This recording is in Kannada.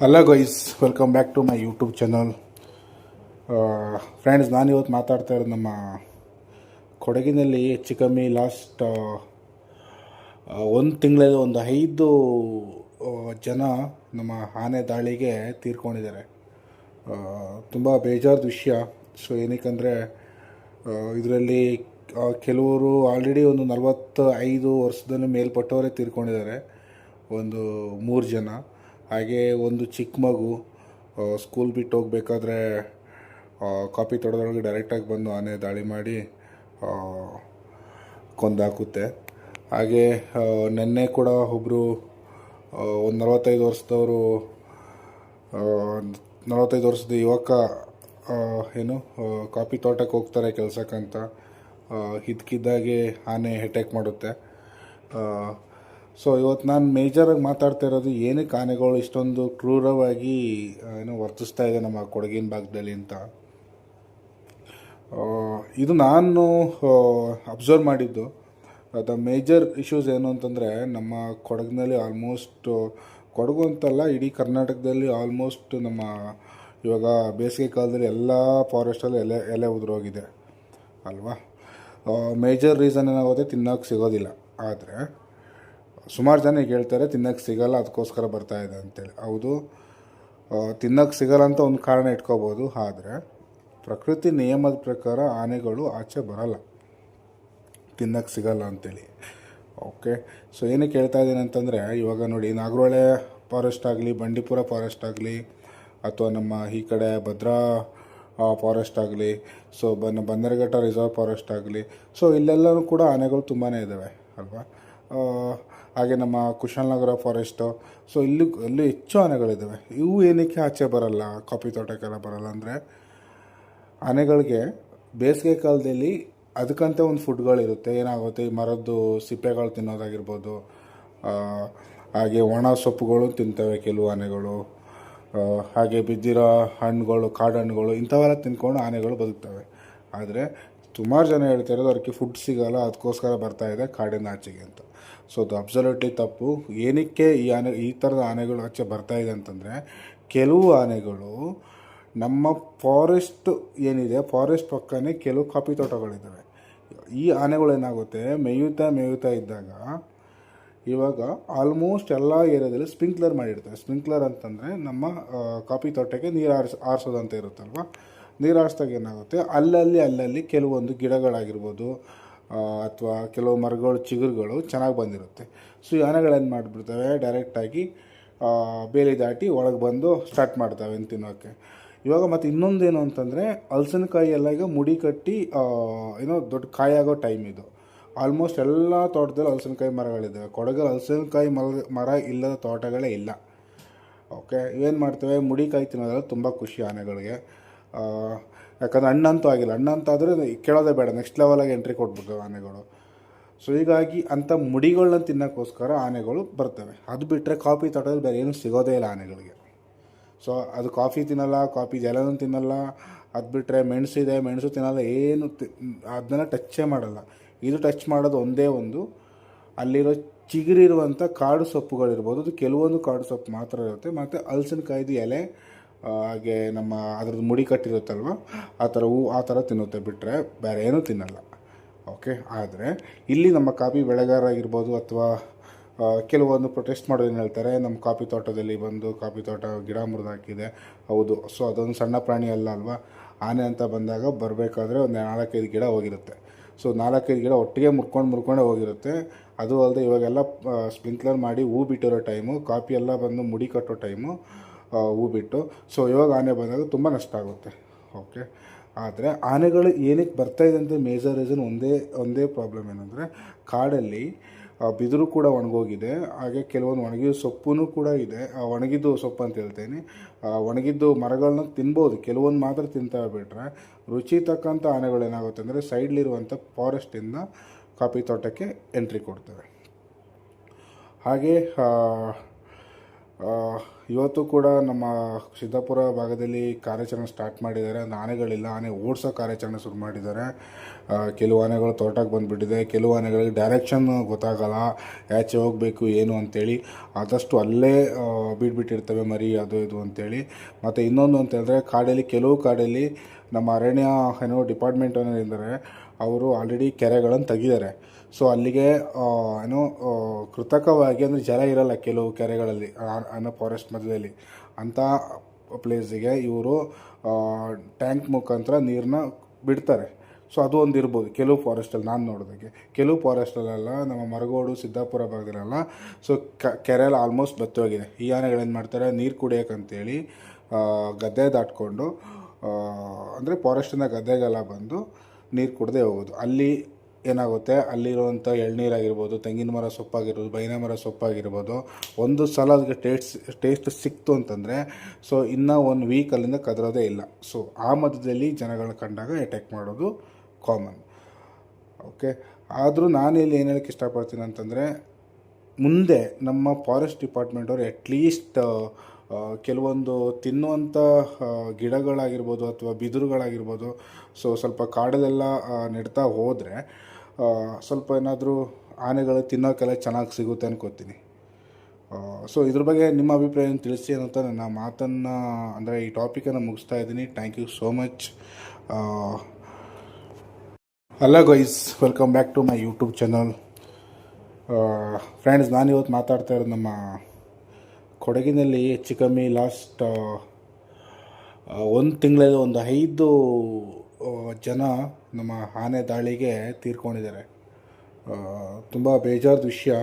Hello guys, welcome back to my YouTube channel. Friends, ನಾನಿವತ್ತು ಮಾತಾಡ್ತಾ ಇರೋದು ನಮ್ಮ ಕೊಡಗಿನಲ್ಲಿ ಹೆಚ್ಚು ಕಮ್ಮಿ ಲಾಸ್ಟ್ ಒಂದು ತಿಂಗಳಲ್ಲಿ ಒಂದು 5 ಜನ ನಮ್ಮ ಆನೆ ದಾಳಿಗೆ ತೀರ್ಕೊಂಡಿದ್ದಾರೆ. ತುಂಬ ಬೇಜಾರದ ವಿಷಯ. ಸೊ ಏನಕ್ಕೆಂದರೆ ಇದರಲ್ಲಿ ಕೆಲವರು ಆಲ್ರೆಡಿ ಒಂದು 45 ವರ್ಷದಲ್ಲಿ ಮೇಲ್ಪಟ್ಟವರೇ ತೀರ್ಕೊಂಡಿದ್ದಾರೆ. ಒಂದು 3 ಜನ. ಹಾಗೆ ಒಂದು ಚಿಕ್ಕ ಮಗು ಸ್ಕೂಲ್ ಬಿಟ್ಟು ಹೋಗ್ಬೇಕಾದ್ರೆ ಕಾಪಿ ತೊಡೋದ್ರೊಳಗೆ ಡೈರೆಕ್ಟಾಗಿ ಬಂದು ಆನೆ ದಾಳಿ ಮಾಡಿ ಕೊಂದಾಕುತ್ತೆ. ಹಾಗೆ ನೆನ್ನೆ ಕೂಡ ಒಬ್ಬರು ಒಂದು 45 ವರ್ಷದವರು 45 ವರ್ಷದ ಯುವಕ ಕಾಫಿ ತೋಟಕ್ಕೆ ಹೋಗ್ತಾರೆ ಕೆಲಸಕ್ಕಂತ. ಇದ್ದಕ್ಕಿದ್ದಾಗೆ ಆನೆ ಅಟ್ಯಾಕ್ ಮಾಡುತ್ತೆ. ಸೊ ಇವತ್ತು ನಾನು ಮೇಜರಾಗಿ ಮಾತಾಡ್ತಾ ಇರೋದು ಏನಕ್ಕೆ ಆನೆಗಳು ಇಷ್ಟೊಂದು ಕ್ರೂರವಾಗಿ ವರ್ತಿಸ್ತಾ ಇದೆ ನಮ್ಮ ಕೊಡಗಿನ ಭಾಗದಲ್ಲಿ ಅಂತ. ಇದು ನಾನು ಅಬ್ಸರ್ವ್ ಮಾಡಿದ್ದು. ದ ಮೇಜರ್ ಇಶ್ಯೂಸ್ ಏನು ಅಂತಂದರೆ, ನಮ್ಮ ಕೊಡಗಿನಲ್ಲಿ ಆಲ್ಮೋಸ್ಟ್, ಕೊಡಗು ಅಂತಲ್ಲ ಇಡೀ ಕರ್ನಾಟಕದಲ್ಲಿ ಆಲ್ಮೋಸ್ಟ್ ನಮ್ಮ ಇವಾಗ ಬೇಸಿಗೆ ಕಾಲದಲ್ಲಿ ಎಲ್ಲ ಫಾರೆಸ್ಟಲ್ಲಿ ಎಲೆ ಉದುರೋಗಿದೆ ಅಲ್ವಾ. ಮೇಜರ್ ರೀಸನ್ ಏನಾಗುತ್ತೆ, ತಿನ್ನೋಕ್ಕೆ ಸಿಗೋದಿಲ್ಲ. ಆದರೆ ಸುಮಾರು ಜನ ಈಗ ಹೇಳ್ತಾರೆ ತಿನ್ನೋಕ್ಕೆ ಸಿಗೋಲ್ಲ, ಅದಕ್ಕೋಸ್ಕರ ಬರ್ತಾಯಿದೆ ಅಂತೇಳಿ. ಹೌದು, ತಿನ್ನೋಕ್ಕೆ ಸಿಗೋಲ್ಲ ಅಂತ ಒಂದು ಕಾರಣ ಇಟ್ಕೋಬೋದು. ಆದರೆ ಪ್ರಕೃತಿ ನಿಯಮದ ಪ್ರಕಾರ ಆನೆಗಳು ಆಚೆ ಬರಲ್ಲ, ತಿನ್ನೋಕ್ಕೆ ಸಿಗೋಲ್ಲ ಅಂತೇಳಿ. ಓಕೆ, ಸೊ ಏನಕ್ಕೆ ಹೇಳ್ತಾ ಇದ್ದೀನಿ ಅಂತಂದರೆ, ಇವಾಗ ನೋಡಿ, ನಾಗರಹೊಳೆ ಫಾರೆಸ್ಟ್ ಆಗಲಿ, ಬಂಡೀಪುರ ಫಾರೆಸ್ಟ್ ಆಗಲಿ, ಅಥವಾ ನಮ್ಮ ಈ ಕಡೆ ಭದ್ರಾ ಫಾರೆಸ್ಟ್ ಆಗಲಿ, ಸೊ ಬನ್ನರಘಟ್ಟ ರಿಸರ್ವ್ ಫಾರೆಸ್ಟ್ ಆಗಲಿ, ಸೊ ಇಲ್ಲೆಲ್ಲವೂ ಕೂಡ ಆನೆಗಳು ತುಂಬಾ ಇದ್ದಾವೆ ಅಲ್ವಾ. ಹಾಗೆ ನಮ್ಮ ಕುಶಾಲನಗರ ಫಾರೆಸ್ಟು, ಸೊ ಎಲ್ಲೂ ಹೆಚ್ಚು ಆನೆಗಳಿದ್ದಾವೆ. ಇವು ಏನಕ್ಕೆ ಆಚೆ ಬರಲ್ಲ, ಕಾಫಿ ತೋಟಕ್ಕೆಲ್ಲ ಬರಲ್ಲ ಅಂದರೆ, ಆನೆಗಳಿಗೆ ಬೇಸಿಗೆ ಕಾಲದಲ್ಲಿ ಅದಕ್ಕಂತ ಒಂದು ಫುಡ್ಗಳಿರುತ್ತೆ. ಏನಾಗುತ್ತೆ, ಈ ಮರದ್ದು ಸಿಪ್ಪೆಗಳು ತಿನ್ನೋದಾಗಿರ್ಬೋದು, ಹಾಗೆ ಒಣ ಸೊಪ್ಪುಗಳು ತಿಂತವೆ ಕೆಲವು ಆನೆಗಳು, ಹಾಗೆ ಬಿದ್ದಿರೋ ಹಣ್ಣುಗಳು, ಕಾಡು ಹಣ್ಣುಗಳು, ಇಂಥವೆಲ್ಲ ತಿನ್ಕೊಂಡು ಆನೆಗಳು ಬದುಕ್ತವೆ. ಆದರೆ ಸುಮಾರು ಜನ ಹೇಳ್ತಾ ಇರೋದು ಅವ್ರಿಗೆ ಫುಡ್ ಸಿಗೋಲ್ಲ, ಅದಕ್ಕೋಸ್ಕರ ಬರ್ತಾಯಿದೆ ಕಾಡಿನ ಆಚೆಗೆ ಅಂತ. ಸೊ ಅದು ಅಬ್ಸಲ್ಯೂಟ್ಲಿ ತಪ್ಪು. ಏನಕ್ಕೆ ಈ ಥರದ ಆನೆಗಳು ಆಚೆ ಬರ್ತಾಯಿದೆ ಅಂತಂದರೆ, ಕೆಲವು ಆನೆಗಳು ನಮ್ಮ ಫಾರೆಸ್ಟ್ ಏನಿದೆ, ಫಾರೆಸ್ಟ್ ಪಕ್ಕನೇ ಕೆಲವು ಕಾಫಿ ತೋಟಗಳಿದ್ದಾವೆ. ಈ ಆನೆಗಳೇನಾಗುತ್ತೆ, ಮೇಯುತ್ತಾ ಇದ್ದಾಗ ಇವಾಗ ಆಲ್ಮೋಸ್ಟ್ ಎಲ್ಲ ಏರಿಯಾದಲ್ಲಿ ಸ್ಪ್ರಿಂಕ್ಲರ್ ಮಾಡಿರ್ತಾರೆ. ಸ್ಪ್ರಿಂಕ್ಲರ್ ಅಂತಂದರೆ ನಮ್ಮ ಕಾಫಿ ತೋಟಕ್ಕೆ ನೀರು ಆರಿಸೋದಂತ ಇರುತ್ತಲ್ವ. ನೀರು ಹಾರಿಸ್ದಾಗ ಏನಾಗುತ್ತೆ, ಅಲ್ಲಲ್ಲಿ ಕೆಲವೊಂದು ಗಿಡಗಳಾಗಿರ್ಬೋದು ಅಥವಾ ಕೆಲವು ಮರಗಳು, ಚಿಗುರುಗಳು ಚೆನ್ನಾಗಿ ಬಂದಿರುತ್ತೆ. ಸೊ ಈ ಆನೆಗಳೇನು ಮಾಡಿಬಿಡ್ತವೆ, ಡೈರೆಕ್ಟಾಗಿ ಬೇಲಿ ದಾಟಿ ಒಳಗೆ ಬಂದು ಸ್ಟಾರ್ಟ್ ಮಾಡ್ತವೆ ತಿನ್ನೋಕ್ಕೆ. ಇವಾಗ ಮತ್ತು ಇನ್ನೊಂದೇನು ಅಂತಂದರೆ, ಹಲಸಿನಕಾಯಿ ಎಲ್ಲ ಈಗ ಮುಡಿ ಕಟ್ಟಿ ದೊಡ್ಡ ಕಾಯಾಗೋ ಟೈಮ್ ಇದು. ಆಲ್ಮೋಸ್ಟ್ ಎಲ್ಲ ತೋಟದಲ್ಲಿ ಹಲಸಿನಕಾಯಿ ಮರಗಳಿದ್ದಾವೆ. ಕೊಡಗಲ್ಲಿ ಹಲಸಿನಕಾಯಿ ಮರ ಇಲ್ಲದ ತೋಟಗಳೇ ಇಲ್ಲ. ಓಕೆ, ಏನು ಮಾಡ್ತವೆ, ಮುಡಿ ಕಾಯಿ ತಿನ್ನೋದ್ರಲ್ಲಿ ತುಂಬ ಖುಷಿ ಆನೆಗಳಿಗೆ. ಯಾಕಂದರೆ ಹಣ್ಣಂತೂ ಆಗಿಲ್ಲ, ಹಣ್ಣಂತಾದರೆ ಕೇಳೋದೇ ಬೇಡ, ನೆಕ್ಸ್ಟ್ ಲೆವೆಲಾಗಿ ಎಂಟ್ರಿ ಕೊಟ್ಬಿಡ್ತವೆ ಆನೆಗಳು. ಸೊ ಹೀಗಾಗಿ ಅಂಥ ಮುಡಿಗಳನ್ನ ತಿನ್ನೋಕ್ಕೋಸ್ಕರ ಆನೆಗಳು ಬರ್ತವೆ. ಅದು ಬಿಟ್ಟರೆ ಕಾಫಿ ತೋಟದಲ್ಲಿ ಬೇರೆ ಏನೂ ಸಿಗೋದೇ ಇಲ್ಲ ಆನೆಗಳಿಗೆ. ಸೊ ಅದು ಕಾಫಿ ತಿನ್ನಲ್ಲ, ಕಾಫಿ ಜಲನೂ ತಿನ್ನಲ್ಲ. ಅದು ಬಿಟ್ಟರೆ ಮೆಣಸಿದೆ, ಮೆಣಸು ತಿನ್ನಲ್ಲ, ಏನು ಅದನ್ನೆಲ್ಲ ಟಚ್ಚೇ ಮಾಡಲ್ಲ. ಇದು ಟಚ್ ಮಾಡೋದು ಒಂದೇ ಒಂದು, ಅಲ್ಲಿರೋ ಚಿಗುರಿರುವಂಥ ಕಾಡು ಸೊಪ್ಪುಗಳಿರ್ಬೋದು. ಅದು ಕೆಲವೊಂದು ಕಾಡು ಸೊಪ್ಪು ಮಾತ್ರ ಇರುತ್ತೆ. ಮತ್ತು ಹಲಸಿನಕಾಯ್ದು ಎಲೆ, ಹಾಗೆ ನಮ್ಮ ಅದ್ರದ್ದು ಮುಡಿ ಕಟ್ಟಿರುತ್ತಲ್ವ, ಆ ಥರ ತಿನ್ನುತ್ತೆ. ಬಿಟ್ಟರೆ ಬೇರೆ ಏನೂ ತಿನ್ನಲ್ಲ. ಓಕೆ, ಆದರೆ ಇಲ್ಲಿ ನಮ್ಮ ಕಾಫಿ ಬೆಳೆಗಾರರಾಗಿರ್ಬೋದು ಅಥವಾ ಕೆಲವೊಂದು ಪ್ರೊಟೆಸ್ಟ್ ಮಾಡೋದು ಏನು ಹೇಳ್ತಾರೆ, ನಮ್ಮ ಕಾಫಿ ತೋಟದಲ್ಲಿ ಬಂದು ಕಾಫಿ ತೋಟ ಗಿಡ ಮುರಿದು ಹಾಕಿದೆ. ಹೌದು, ಸೊ ಅದೊಂದು ಸಣ್ಣ ಪ್ರಾಣಿ ಅಲ್ವಾ. ಆನೆ ಅಂತ ಬಂದಾಗ ಬರಬೇಕಾದ್ರೆ ಒಂದು 4-5 ಗಿಡ ಹೋಗಿರುತ್ತೆ. ಸೊ 4-5 ಗಿಡ ಒಟ್ಟಿಗೆ ಮುರ್ಕೊಂಡೇ ಹೋಗಿರುತ್ತೆ. ಅದು ಅಲ್ಲದೆ ಇವಾಗೆಲ್ಲ ಸ್ಪ್ರಿಂಕ್ಲರ್ ಮಾಡಿ ಹೂ ಬಿಟ್ಟಿರೋ ಟೈಮು, ಕಾಫಿ ಎಲ್ಲ ಬಂದು ಮುಡಿ ಕಟ್ಟೋ ಟೈಮು, ಹೂ ಬಿಟ್ಟು. ಸೊ ಇವಾಗ ಆನೆ ಬಂದಾಗ ತುಂಬ ನಷ್ಟ ಆಗುತ್ತೆ. ಓಕೆ, ಆದರೆ ಆನೆಗಳು ಏನಕ್ಕೆ ಬರ್ತಾಯಿದೆ ಅಂತ ಮೇಜರ್ ರೀಸನ್ ಒಂದೇ ಪ್ರಾಬ್ಲಮ್ ಏನಂದರೆ, ಕಾಡಲ್ಲಿ ಬಿದಿರು ಕೂಡ ಒಣಗೋಗಿದೆ. ಹಾಗೆ ಕೆಲವೊಂದು ಒಣಗಿದ ಸೊಪ್ಪು ಕೂಡ ಇದೆ. ಒಣಗಿದ್ದು ಸೊಪ್ಪು ಅಂತ ಹೇಳ್ತೇನೆ, ಒಣಗಿದ್ದು ಮರಗಳನ್ನ ತಿನ್ಬೋದು, ಕೆಲವೊಂದು ಮಾತ್ರ ತಿಂತವೆ. ಬಿಟ್ಟರೆ ರುಚಿ ತಕ್ಕಂಥ ಆನೆಗಳೇನಾಗುತ್ತೆ ಅಂದರೆ, ಸೈಡ್ಲಿರುವಂಥ ಫಾರೆಸ್ಟಿಂದ ಕಾಫಿ ತೋಟಕ್ಕೆ ಎಂಟ್ರಿ ಕೊಡ್ತವೆ. ಹಾಗೆ ಇವತ್ತು ಕೂಡ ನಮ್ಮ ಸಿದ್ದಾಪುರ ಭಾಗದಲ್ಲಿ ಕಾರ್ಯಾಚರಣೆ ಸ್ಟಾರ್ಟ್ ಮಾಡಿದ್ದಾರೆ. ಒಂದು ಆನೆಗಳಿಲ್ಲ, ಆನೆ ಓಡಿಸೋ ಕಾರ್ಯಾಚರಣೆ ಶುರು ಮಾಡಿದ್ದಾರೆ. ಕೆಲವು ಆನೆಗಳು ತೋಟಕ್ಕೆ ಬಂದುಬಿಟ್ಟಿದೆ, ಕೆಲವು ಆನೆಗಳಿಗೆ ಡೈರೆಕ್ಷನ್ ಗೊತ್ತಾಗಲ್ಲ, ಆಚೆ ಹೋಗಬೇಕು ಏನು ಅಂಥೇಳಿ ಆದಷ್ಟು ಅಲ್ಲೇ ಬಿಟ್ಬಿಟ್ಟಿರ್ತವೆ ಮರಿ ಅದು ಇದು ಅಂಥೇಳಿ. ಮತ್ತು ಇನ್ನೊಂದು ಅಂತ ಹೇಳಿದ್ರೆ ಕಾಡಲ್ಲಿ, ಕೆಲವು ಕಾಡಲ್ಲಿ ನಮ್ಮ ಅರಣ್ಯ ಡಿಪಾರ್ಟ್ಮೆಂಟ್ ಇದ್ದಾರೆ, ಅವರು ಆಲ್ರೆಡಿ ಕೆರೆಗಳನ್ನು ತೆಗಿದ್ದಾರೆ. ಸೊ ಅಲ್ಲಿಗೆ ಕೃತಕವಾಗಿ ಅಂದರೆ ಜಲ ಇರಲ್ಲ ಕೆಲವು ಕೆರೆಗಳಲ್ಲಿ ಫಾರೆಸ್ಟ್ ಮಧ್ಯದಲ್ಲಿ, ಅಂಥ ಪ್ಲೇಸಿಗೆ ಇವರು ಟ್ಯಾಂಕ್ ಮುಖಾಂತರ ನೀರನ್ನ ಬಿಡ್ತಾರೆ. ಸೊ ಅದು ಒಂದು ಇರ್ಬೋದು ಕೆಲವು ಫಾರೆಸ್ಟಲ್ಲಿ ನಾನು ನೋಡೋದಕ್ಕೆ. ಕೆಲವು ಫಾರೆಸ್ಟಲ್ಲೆಲ್ಲ ನಮ್ಮ ಮರಗೋಡು ಸಿದ್ದಾಪುರ ಭಾಗದಲ್ಲೆಲ್ಲ ಸೊ ಕೆರೆಯಲ್ಲಿ ಆಲ್ಮೋಸ್ಟ್ ಬತ್ತೋಗಿದೆ. ಈ ಆನೆಗಳೇನು ಮಾಡ್ತಾರೆ, ನೀರು ಕುಡಿಯೋಕ್ಕಂತೇಳಿ ಗದ್ದೆ ದಾಟ್ಕೊಂಡು ಅಂದರೆ ಫಾರೆಸ್ಟಿಂದ ಗದ್ದೆಗೆಲ್ಲ ಬಂದು ನೀರು ಕುಡದೆ ಹೋಗೋದು. ಅಲ್ಲಿ ಏನಾಗುತ್ತೆ, ಅಲ್ಲಿರುವಂಥ ಎಳ್ನೀರಾಗಿರ್ಬೋದು, ತೆಂಗಿನ ಮರ ಸೊಪ್ಪಾಗಿರ್ಬೋದು, ಬೈನ ಮರ ಸೊಪ್ಪಾಗಿರ್ಬೋದು, ಒಂದು ಸಲ ಅದಕ್ಕೆ ಟೇಸ್ಟ್ ಸಿಕ್ತು ಅಂತಂದರೆ ಸೊ ಇನ್ನೂ 1 ವೀಕ್ ಅಲ್ಲಿಂದ ಕದರೋದೇ ಇಲ್ಲ. ಸೊ ಆ ಮಧ್ಯದಲ್ಲಿ ಜನಗಳನ್ನ ಕಂಡಾಗ ಅಟ್ಯಾಕ್ ಮಾಡೋದು ಕಾಮನ್. ಓಕೆ, ಆದರೂ ನಾನು ಇಲ್ಲಿ ಏನು ಹೇಳೋಕ್ಕೆ ಇಷ್ಟಪಡ್ತೀನಿ ಅಂತಂದರೆ, ಮುಂದೆ ನಮ್ಮ ಫಾರೆಸ್ಟ್ ಡಿಪಾರ್ಟ್ಮೆಂಟವ್ರು ಅಟ್ಲೀಸ್ಟ್ ಕೆಲವೊಂದು ತಿನ್ನುವಂಥ ಗಿಡಗಳಾಗಿರ್ಬೋದು ಅಥವಾ ಬಿದಿರುಗಳಾಗಿರ್ಬೋದು, ಸೊ ಸ್ವಲ್ಪ ಕಾಡಲ್ಲೆಲ್ಲ ನೆಡ್ತಾ ಹೋದರೆ ಸ್ವಲ್ಪ ಏನಾದರೂ ಆನೆಗಳು ತಿನ್ನೋಕ್ಕೆಲ್ಲ ಚೆನ್ನಾಗಿ ಸಿಗುತ್ತೆ ಅನ್ಕೋತೀನಿ. ಸೊ ಇದ್ರ ಬಗ್ಗೆ ನಿಮ್ಮ ಅಭಿಪ್ರಾಯವನ್ನು ತಿಳಿಸಿ ಅಂತ ನನ್ನ ಮಾತನ್ನು ಅಂದರೆ ಈ ಟಾಪಿಕನ್ನು ಮುಗಿಸ್ತಾ ಇದ್ದೀನಿ. Thank you so much. Hello guys, welcome back to my YouTube channel. Friends, ನಾನಿವತ್ತು ಮಾತಾಡ್ತಾ ಇರೋದು ನಮ್ಮ ಕೊಡಗಿನಲ್ಲಿ ಹೆಚ್ಚು ಕಮ್ಮಿ ಲಾಸ್ಟ್ 1 ತಿಂಗಳಲ್ಲಿ ಒಂದು 5 ಜನ ನಮ್ಮ ಆನೆ ದಾಳಿಗೆ ತೀರ್ಕೊಂಡಿದ್ದಾರೆ. ತುಂಬ ಬೇಜಾರದ ವಿಷಯ.